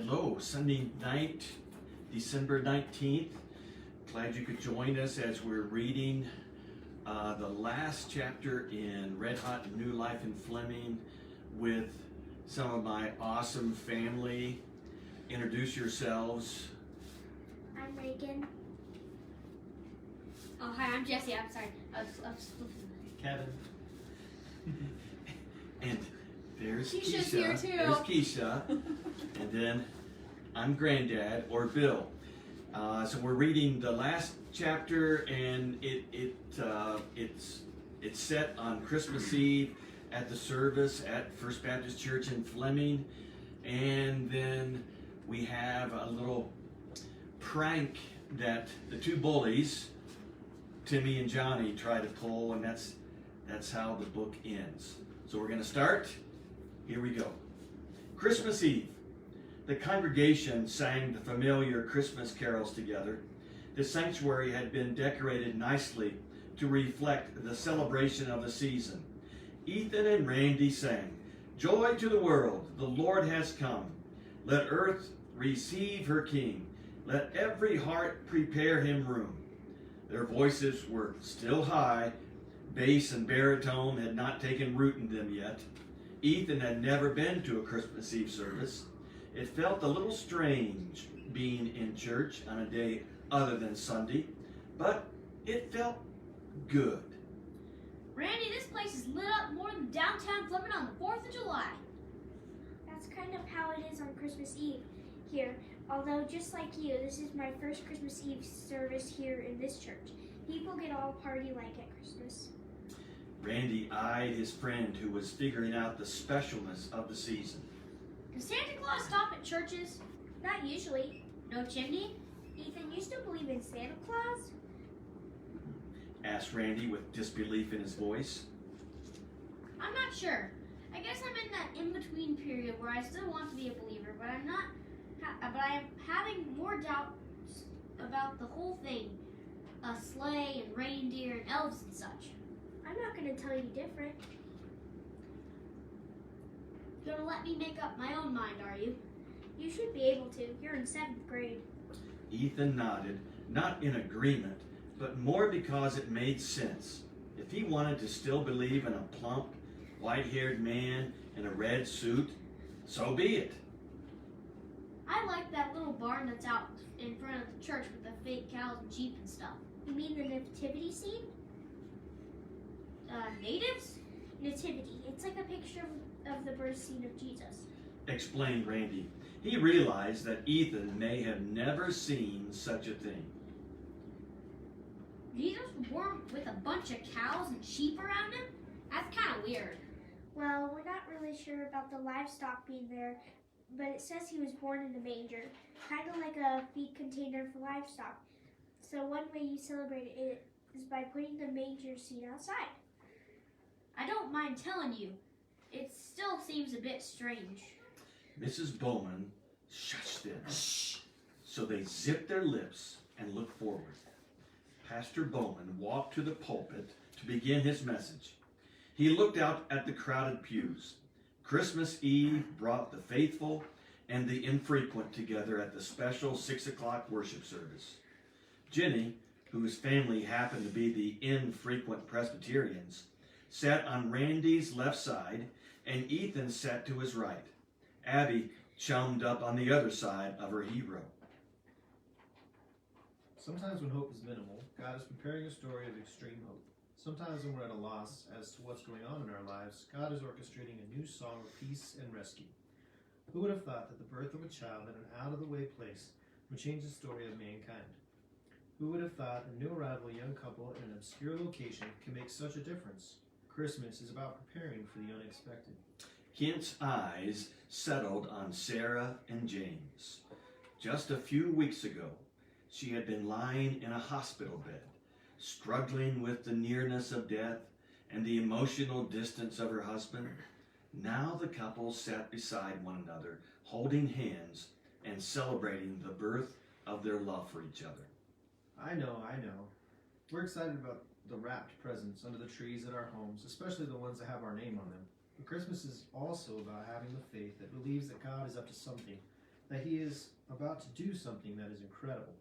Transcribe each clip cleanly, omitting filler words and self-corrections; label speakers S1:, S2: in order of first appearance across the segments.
S1: Hello, Sunday night, December 19th. Glad you could join us as we're reading the last chapter in Red Hot New Life in Fleming with some of my awesome family. Introduce yourselves.
S2: I'm Reagan.
S3: Oh, hi, I'm Jesse. I'm sorry. I was
S4: Kevin.
S1: And there's
S3: Keisha's
S1: Keisha.
S3: here too.
S1: There's Keisha. And then I'm Granddad, or Bill. So we're reading the last chapter, and it's set on Christmas Eve at the service at First Baptist Church in Fleming. And then we have a little prank that the two bullies, Timmy and Johnny, try to pull, and that's how the book ends. So we're going to start. Here we go. Christmas Eve. The congregation sang the familiar Christmas carols together. The sanctuary had been decorated nicely to reflect the celebration of the season. Ethan and Randy sang, "Joy to the world, the Lord has come. Let earth receive her King. Let every heart prepare him room." Their voices were still high. Bass and baritone had not taken root in them yet. Ethan had never been to a Christmas Eve service. It felt a little strange being in church on a day other than Sunday, but it felt good.
S3: Randy, this place is lit up more than downtown Fleming on the 4th of July.
S2: That's kind of how it is on Christmas Eve here. Although, just like you, this is my first Christmas Eve service here in this church. People get all party-like at Christmas.
S1: Randy eyed his friend who was figuring out the specialness of the season.
S3: Does Santa Claus stop at churches?
S2: Not usually.
S3: No chimney?
S2: Ethan, you still believe in Santa Claus?
S1: Asked Randy with disbelief in his voice.
S3: I'm not sure. I guess I'm in that in-between period where I still want to be a believer, but I'm not. But I am having more doubts about the whole thing. A sleigh and reindeer and elves and such.
S2: I'm not going to tell you different.
S3: You're gonna let me make up my own mind, are you?
S2: You should be able to. You're in 7th grade.
S1: Ethan nodded, not in agreement, but more because it made sense. If he wanted to still believe in a plump, white-haired man in a red suit, so be it.
S3: I like that little barn that's out in front of the church with the fake cows and sheep and stuff.
S2: You mean the nativity scene?
S3: Natives?
S2: Nativity. It's like a picture of the birth scene of Jesus.
S1: Explained Randy. He realized that Ethan may have never seen such a thing.
S3: Jesus was born with a bunch of cows and sheep around him? That's kind of weird.
S2: Well, we're not really sure about the livestock being there, but it says he was born in a manger, kind of like a feed container for livestock. So one way you celebrate it is by putting the manger scene outside.
S3: I don't mind telling you, it still seems a bit strange.
S1: Mrs. Bowman shushed them, so they zipped their lips and looked forward. Pastor Bowman walked to the pulpit to begin his message. He looked out at the crowded pews. Christmas Eve brought the faithful and the infrequent together at the special 6 o'clock worship service. Jenny, whose family happened to be the infrequent Presbyterians, sat on Randy's left side, and Ethan sat to his right. Abby chummed up on the other side of her hero.
S4: Sometimes when hope is minimal, God is preparing a story of extreme hope. Sometimes when we're at a loss as to what's going on in our lives, God is orchestrating a new song of peace and rescue. Who would have thought that the birth of a child in an out-of-the-way place would change the story of mankind? Who would have thought a new arrival young couple in an obscure location can make such a difference? Christmas is about preparing for the unexpected.
S1: Kent's eyes settled on Sarah and James. Just a few weeks ago, she had been lying in a hospital bed, struggling with the nearness of death and the emotional distance of her husband. Now the couple sat beside one another, holding hands and celebrating the birth of their love for each other.
S4: I know. We're excited about the wrapped presents under the trees at our homes, especially the ones that have our name on them. But Christmas is also about having the faith that believes that God is up to something that he is about to do something that is incredible.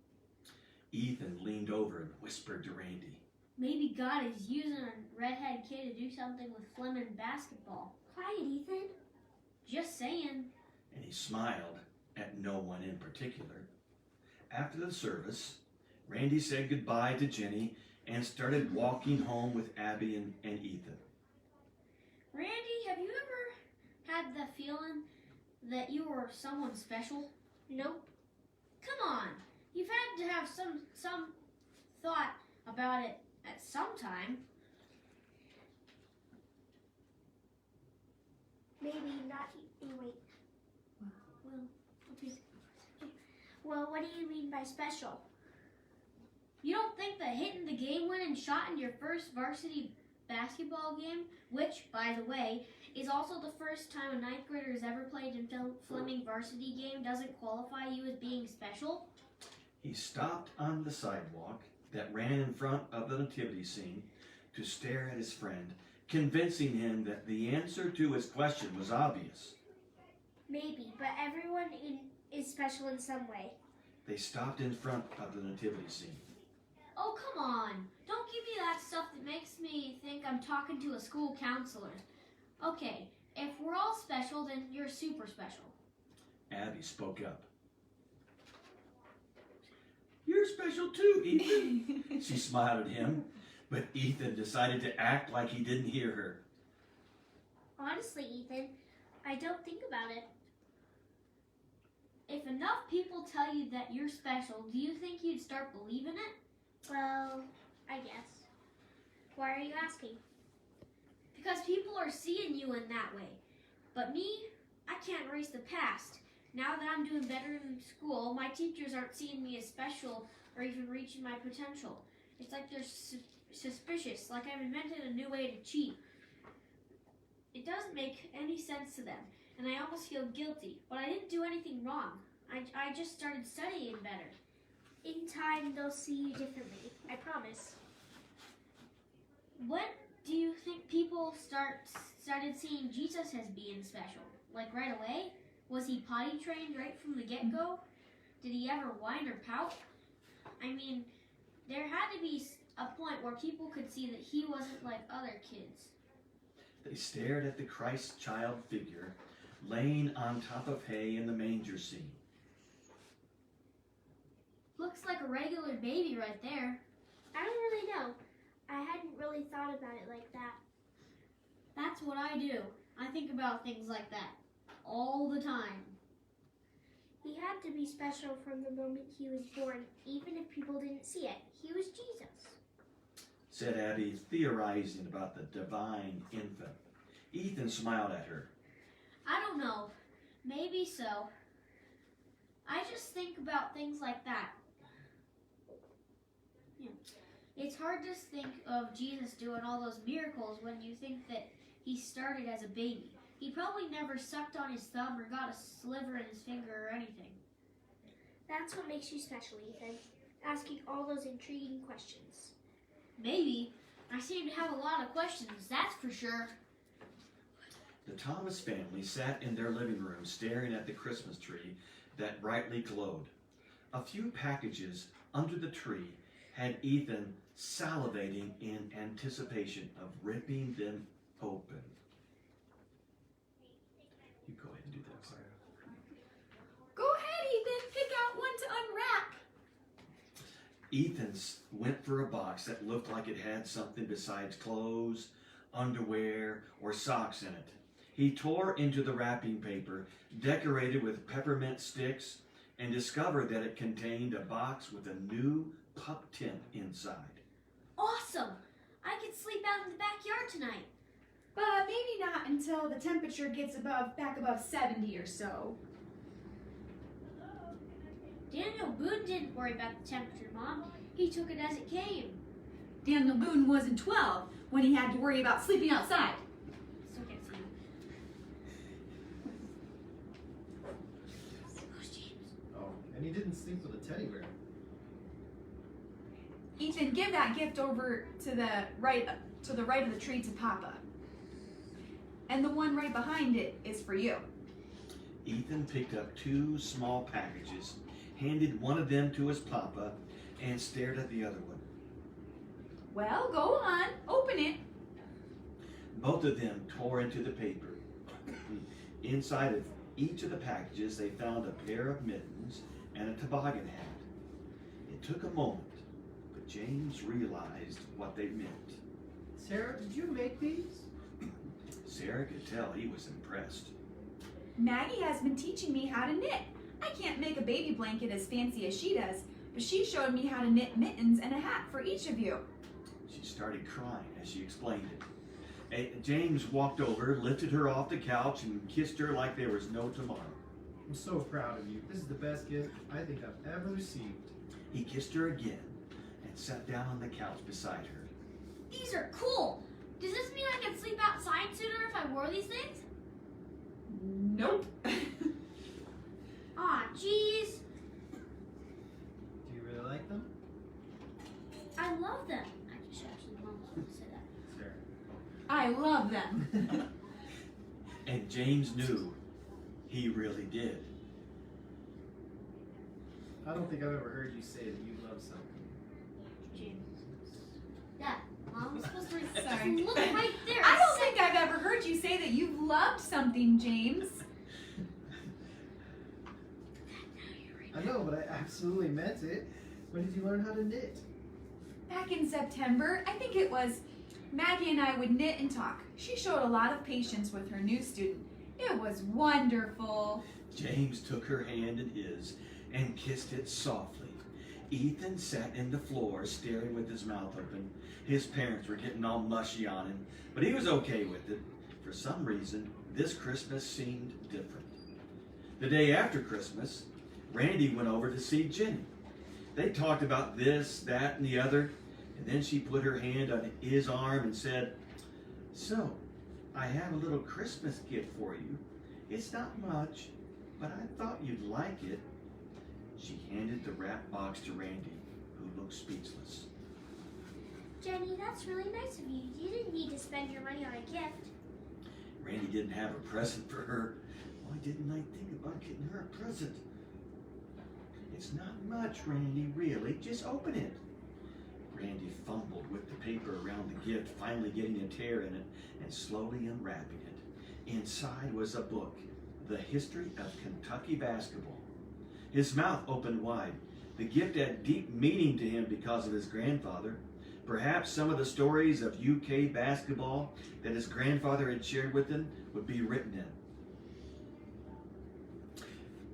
S1: Ethan leaned over and whispered to Randy.
S3: Maybe God is using a redhead kid to do something with Fleming basketball.
S2: Quiet, Ethan.
S3: Just saying.
S1: And he smiled at no one in particular. After the service, Randy said goodbye to Jenny and started walking home with Abby and Ethan.
S3: Randy, have you ever had the feeling that you were someone special?
S2: Nope.
S3: Come on. You've had to have some thought about it at some time.
S2: Maybe not. Wait.
S3: Well, okay.
S2: Well, what do you mean by special?
S3: You don't think that hitting the game-winning shot in your first varsity basketball game, which, by the way, is also the first time a ninth grader has ever played in Fleming varsity game, doesn't qualify you as being special?
S1: He stopped on the sidewalk that ran in front of the nativity scene to stare at his friend, convincing him that the answer to his question was obvious.
S2: Maybe, but everyone is special in some way.
S1: They stopped in front of the nativity scene.
S3: Oh, come on. Don't give me that stuff that makes me think I'm talking to a school counselor. Okay, if we're all special, then you're super special.
S1: Abby spoke up. You're special too, Ethan. She smiled at him, but Ethan decided to act like he didn't hear her.
S2: Honestly, Ethan, I don't think about it.
S3: If enough people tell you that you're special, do you think you'd start believing it?
S2: Well, I guess. Why are you asking?
S3: Because people are seeing you in that way. But me, I can't erase the past. Now that I'm doing better in school, my teachers aren't seeing me as special or even reaching my potential. It's like they're suspicious, like I've invented a new way to cheat. It doesn't make any sense to them, and I almost feel guilty. But I didn't do anything wrong. I just started studying better.
S2: In time, they'll see you differently. I promise.
S3: When do you think people started seeing Jesus as being special? Like right away? Was he potty trained right from the get-go? Did he ever whine or pout? I mean, there had to be a point where people could see that he wasn't like other kids.
S1: They stared at the Christ child figure laying on top of hay in the manger scene.
S3: Looks like a regular baby right there.
S2: I don't really know. I hadn't really thought about it like that.
S3: That's what I do. I think about things like that all the time.
S2: He had to be special from the moment he was born, even if people didn't see it. He was Jesus.
S1: Said Abby, theorizing about the divine infant. Ethan smiled at her.
S3: I don't know. Maybe so. I just think about things like that. It's hard to think of Jesus doing all those miracles when you think that he started as a baby. He probably never sucked on his thumb or got a sliver in his finger or anything.
S2: That's what makes you special, Ethan. Asking all those intriguing questions.
S3: Maybe. I seem to have a lot of questions, that's for sure.
S1: The Thomas family sat in their living room staring at the Christmas tree that brightly glowed. A few packages under the tree had Ethan salivating in anticipation of ripping them open. You go ahead and do that, Clara.
S5: Go ahead, Ethan. Pick out one to unwrap.
S1: Ethan went for a box that looked like it had something besides clothes, underwear, or socks in it. He tore into the wrapping paper, decorated with peppermint sticks, and discovered that it contained a box with a new pup tent inside.
S3: Awesome! I could sleep out in the backyard tonight.
S5: But maybe not until the temperature gets back above 70 or so.
S3: Daniel Boone didn't worry about the temperature, Mom. He took it as it came.
S5: Daniel Boone wasn't 12 when he had to worry about sleeping outside.
S3: Still can't see him. Who's James?
S4: Oh, and he didn't sleep with a teddy bear.
S5: Ethan, give that gift over to the right of the tree to Papa. And the one right behind it is for you.
S1: Ethan picked up 2 small packages, handed one of them to his papa, and stared at the other one.
S5: Well, go on. Open it.
S1: Both of them tore into the paper. Inside of each of the packages, they found a pair of mittens and a toboggan hat. It took a moment, but James realized what they meant.
S4: Sarah, did you make these?
S1: Sarah could tell he was impressed.
S5: Maggie has been teaching me how to knit. I can't make a baby blanket as fancy as she does, but she showed me how to knit mittens and a hat for each of you.
S1: She started crying as she explained it. James walked over, lifted her off the couch, and kissed her like there was no tomorrow.
S4: I'm so proud of you. This is the best gift I think I've ever received.
S1: He kissed her again and sat down on the couch beside her.
S3: These are cool. Does this mean I can sleep outside sooner if I wore these things?
S5: Nope.
S3: Aw, jeez.
S4: Do you really like them?
S3: I love them. Actually, Mom was supposed to say that.
S4: Sarah.
S5: I love them.
S1: And James knew he really did.
S4: I don't think I've ever heard you say that you love something.
S3: James. Dad, Mom was supposed to
S5: Sorry.
S3: look right there.
S5: I don't think I've ever heard you say that you've loved something, James.
S4: I know, but I absolutely meant it. When did you learn how to knit?
S5: Back in September, I think it was, Maggie and I would knit and talk. She showed a lot of patience with her new student. It was wonderful.
S1: James took her hand in his and kissed it softly. Ethan sat in the floor staring with his mouth open. His parents were getting all mushy on him, but he was okay with it. For some reason, this Christmas seemed different. The day after Christmas, Randy went over to see Jenny. They talked about this, that, and the other, and then she put her hand on his arm and said, "So, I have a little Christmas gift for you. It's not much, but I thought you'd like it." She handed the wrap box to Randy, who looked speechless.
S2: Jenny, that's really nice of you. You didn't need to spend your money on a gift.
S1: Randy didn't have a present for her. Why didn't I think about getting her a present? "It's not much, Randy, really. Just open it." Randy fumbled with the paper around the gift, finally getting a tear in it and slowly unwrapping it. Inside was a book, The History of Kentucky Basketball. His mouth opened wide. The gift had deep meaning to him because of his grandfather. Perhaps some of the stories of UK basketball that his grandfather had shared with him would be written in.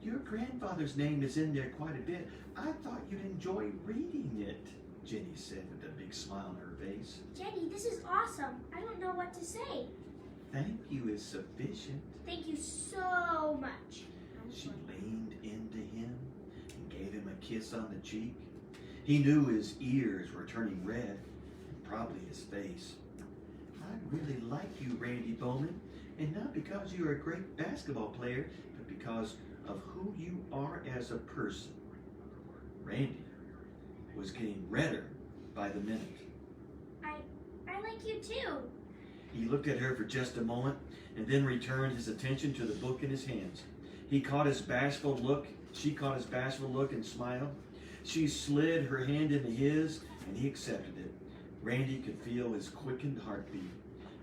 S1: "Your grandfather's name is in there quite a bit. I thought you'd enjoy reading it," Jenny said with a big smile on her face.
S2: Jenny, this is awesome. I don't know what to say.
S1: "Thank you is sufficient."
S2: Thank you so much.
S1: She leaned into him and gave him a kiss on the cheek. He knew his ears were turning red, and probably his face. "I really like you, Randy Bowman, and not because you're a great basketball player, but because of who you are as a person." Randy was getting redder by the minute.
S2: I like you too.
S1: He looked at her for just a moment and then returned his attention to the book in his hands. He caught his bashful look. She caught his bashful look and smiled. She slid her hand into his and he accepted it. Randy could feel his quickened heartbeat.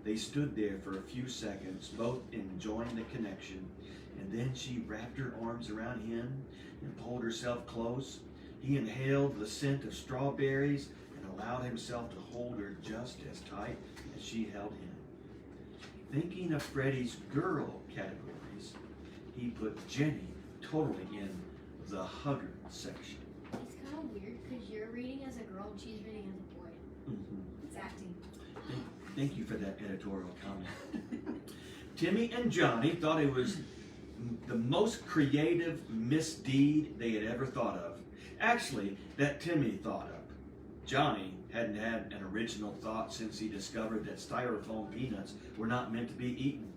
S1: They stood there for a few seconds, both enjoying the connection, and then she wrapped her arms around him and pulled herself close. He inhaled the scent of strawberries and allowed himself to hold her just as tight as she held him. Thinking of Freddie's girl categories, he put Jenny totally in the hugger section.
S3: It's kind of weird because you're reading as a girl and she's reading as a boy.
S1: Mm-hmm.
S5: It's acting.
S1: Thank you for that editorial comment. Timmy and Johnny thought it was the most creative misdeed they had ever thought of. Actually, that Timmy thought of. Johnny hadn't had an original thought since he discovered that styrofoam peanuts were not meant to be eaten.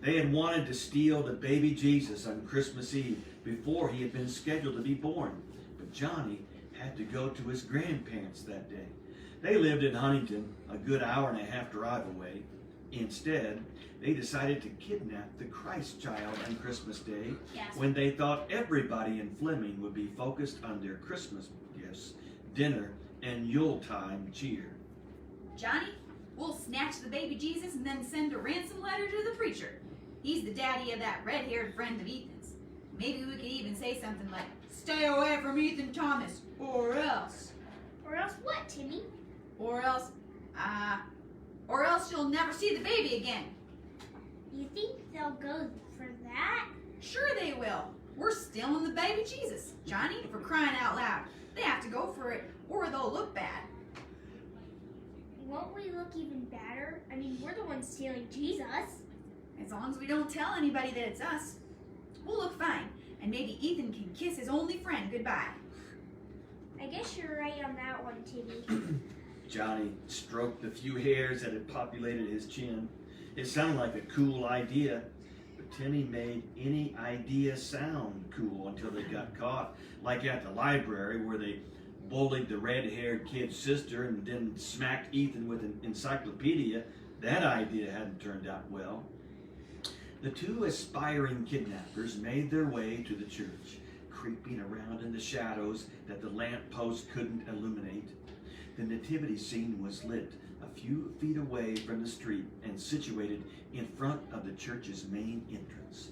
S1: They had wanted to steal the baby Jesus on Christmas Eve before he had been scheduled to be born. But Johnny had to go to his grandparents that day. They lived in Huntington, a good hour and a half drive away. Instead, they decided to kidnap the Christ child on Christmas Day
S3: Yes.
S1: when they thought everybody in Fleming would be focused on their Christmas gifts, dinner, and Yuletime cheer.
S5: Johnny, we'll snatch the baby Jesus and then send a ransom letter to the preacher. He's the daddy of that red-haired friend of Ethan's. Maybe we could even say something like, "Stay away from Ethan Thomas, or else."
S2: Or else what, Timmy?
S5: Or else you'll never see the baby again.
S2: You think they'll go for that?
S5: Sure they will. We're stealing the baby Jesus. Johnny, for crying out loud. They have to go for it, or they'll look bad.
S2: Won't we look even badder? I mean, we're the ones stealing Jesus.
S5: As long as we don't tell anybody that it's us, we'll look fine. And maybe Ethan can kiss his only friend goodbye.
S2: I guess you're right on that one, Timmy.
S1: Johnny stroked the few hairs that had populated his chin. It sounded like a cool idea, but Timmy made any idea sound cool until they got caught, like at the library where they bullied the red-haired kid's sister and then smacked Ethan with an encyclopedia. That idea hadn't turned out well. The two aspiring kidnappers made their way to the church, creeping around in the shadows that the lamppost couldn't illuminate. The nativity scene was lit a few feet away from the street and situated in front of the church's main entrance.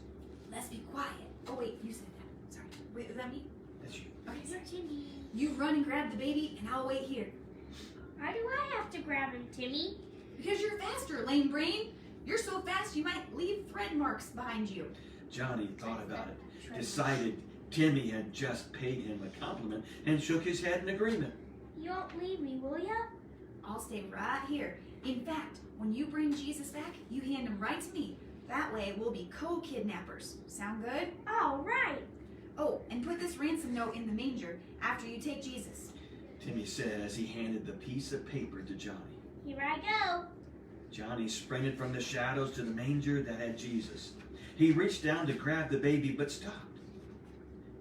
S5: Let's be quiet. Oh wait, you said that. Sorry. Wait, was that me?
S1: That's you.
S5: Okay, sorry.
S2: Timmy.
S5: You run and grab the baby, and I'll wait here.
S2: Why do I have to grab him, Timmy?
S5: Because you're faster, lame brain. You're so fast you might leave thread marks behind you.
S1: Johnny thought about it, decided Timmy had just paid him a compliment, and shook his head in agreement.
S2: You won't leave me, will ya?
S5: I'll stay right here. In fact, when you bring Jesus back, you hand him right to me. That way we'll be co-kidnappers. Sound good?
S2: All right.
S5: Oh, and put this ransom note in the manger after you take Jesus.
S1: Timmy said as he handed the piece of paper to Johnny.
S2: Here I go.
S1: Johnny sprinted from the shadows to the manger that had Jesus. He reached down to grab the baby, but stopped.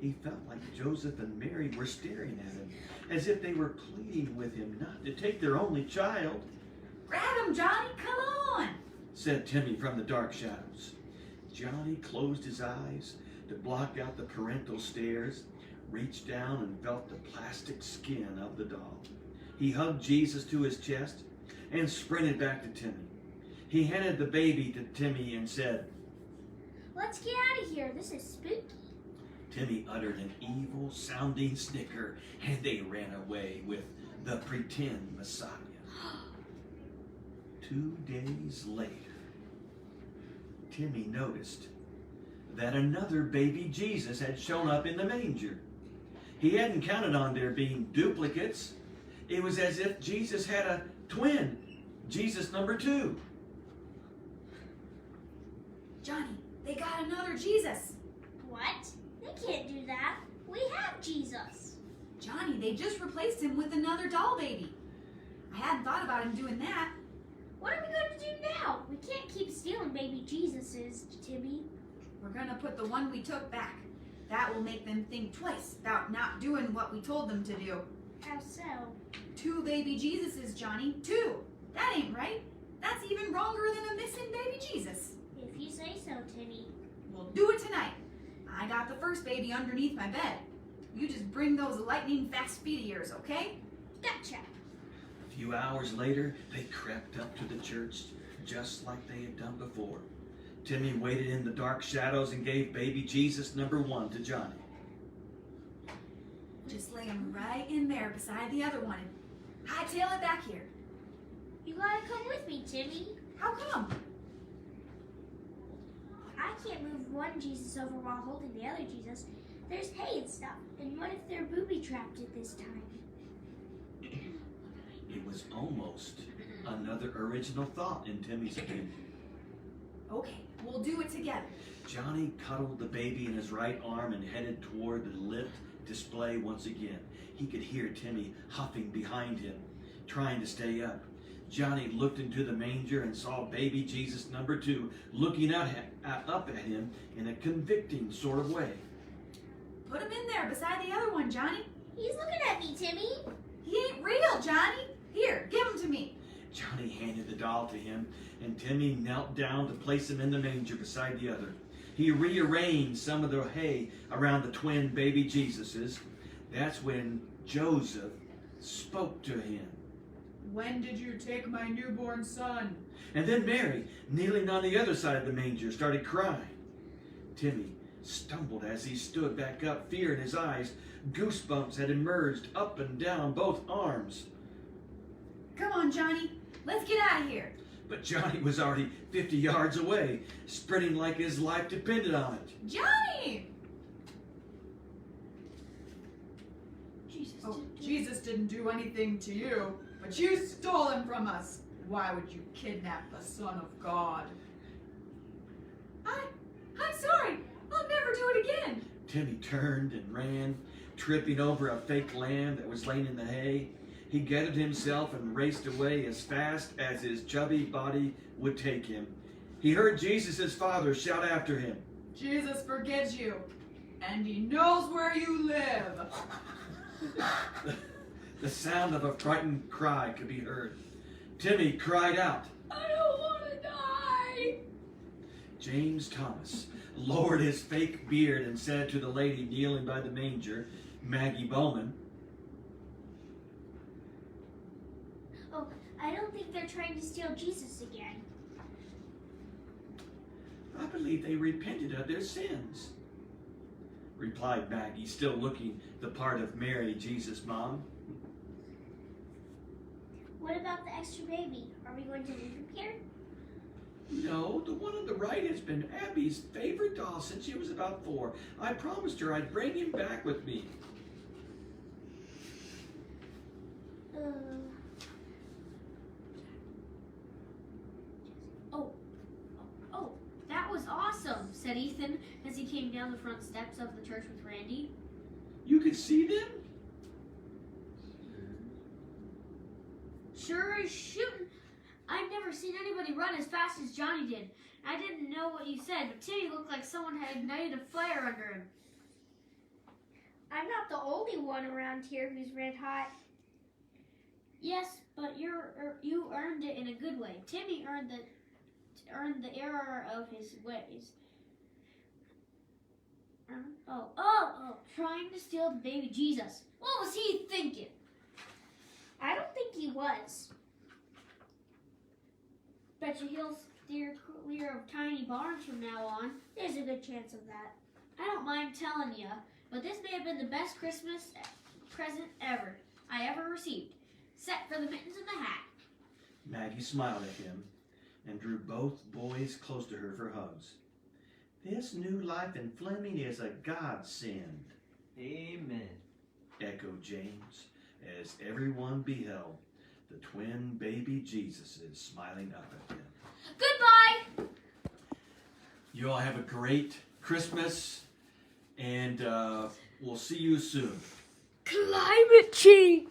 S1: He felt like Joseph and Mary were staring at him, as if they were pleading with him not to take their only child.
S5: Grab him, Johnny, come on!
S1: Said Timmy from the dark shadows. Johnny closed his eyes to block out the parental stares, reached down and felt the plastic skin of the doll. He hugged Jesus to his chest and sprinted back to Timmy. He handed the baby to Timmy and said,
S2: Let's get out of here. This is spooky.
S1: Timmy uttered an evil-sounding snicker, and they ran away with the pretend Messiah. 2 days later, Timmy noticed that another baby Jesus had shown up in the manger. He hadn't counted on there being duplicates. It was as if Jesus had a twin, Jesus number 2.
S5: Johnny, they got another Jesus.
S2: What? They can't do that. We have Jesus.
S5: Johnny, they just replaced him with another doll baby. I hadn't thought about him doing that.
S2: What are we going to do now? We can't keep stealing baby Jesuses, Timmy.
S5: We're gonna put the one we took back. That will make them think twice about not doing what we told them to do.
S2: How so?
S5: 2 baby Jesuses, Johnny. 2. That ain't right. That's even wronger than a missing baby Jesus.
S2: If you say so, Timmy.
S5: We'll do it tonight. I got the first baby underneath my bed. You just bring those lightning fast feet of yours, okay?
S2: Gotcha.
S1: A few hours later, they crept up to the church just like they had done before. Timmy waited in the dark shadows and gave baby Jesus number 1 to Johnny.
S5: Just lay him right in there beside the other one and hightail it back here.
S2: You gotta come with me, Timmy.
S5: How come?
S2: I can't move one Jesus over while holding the other Jesus. There's hay and stuff. And what if they're booby-trapped at this time?
S1: It was almost another original thought in Timmy's opinion.
S5: Okay, we'll do it together.
S1: Johnny cuddled the baby in his right arm and headed toward the lit display once again. He could hear Timmy huffing behind him, trying to stay up. Johnny looked into the manger and saw baby Jesus number 2 looking up at him in a convicting sort of way.
S5: Put him in there beside the other one, Johnny.
S2: He's looking at me, Timmy.
S5: He ain't real, Johnny. Here, give him to me.
S1: Johnny handed the doll to him, and Timmy knelt down to place him in the manger beside the other. He rearranged some of the hay around the twin baby Jesuses. That's when Joseph spoke to him.
S5: When did you take my newborn son?
S1: And then Mary, kneeling on the other side of the manger, started crying. Timmy stumbled as he stood back up, fear in his eyes. Goosebumps had emerged up and down both arms.
S5: Come on, Johnny. Let's get out of here.
S1: But Johnny was already 50 yards away, sprinting like his life depended on it.
S5: Johnny!
S3: Jesus.
S5: Jesus didn't do anything to you, but you stole him from us. Why would you kidnap the Son of God? I'm sorry. I'll never do it again.
S1: Timmy turned and ran, tripping over a fake lamb that was laying in the hay. He gathered himself and raced away as fast as his chubby body would take him. He heard Jesus' father shout after him,
S5: Jesus forgives you, and he knows where you live.
S1: The sound of a frightened cry could be heard. Timmy cried out,
S5: I don't want to die.
S1: James Thomas lowered his fake beard and said to the lady kneeling by the manger, Maggie Bowman,
S2: Oh, I don't think they're trying to steal Jesus again.
S1: I believe they repented of their sins, replied Maggie, still looking the part of Mary, Jesus' mom.
S2: What about the extra baby? Are we going to leave him here?
S1: No, the one on the right has been Abby's favorite doll since she was about 4. I promised her I'd bring him back with me.
S3: Oh, that was awesome, said Ethan as he came down the front steps of the church with Randy.
S1: You could see them?
S3: Sure is shooting. I've never seen anybody run as fast as Johnny did. I didn't know what you said, but Timmy looked like someone had ignited a fire under him.
S2: I'm not the only one around here who's red hot.
S3: Yes, but you earned it in a good way. Timmy earned the error of his ways. Trying to steal the baby Jesus. What was he thinking?
S2: I don't think he was.
S3: Bet you he'll steer clear of tiny barns from now on.
S2: There's a good chance of that.
S3: I don't mind telling you, but this may have been the best Christmas present I ever received, except for the mittens and the hat.
S1: Maggie smiled at him and drew both boys close to her for hugs. This new life in Fleming is a godsend,
S6: Amen.
S1: echoed James, as everyone beheld the twin baby Jesuses smiling up at them.
S3: Goodbye!
S1: You all have a great Christmas, and we'll see you soon.
S2: Climate change!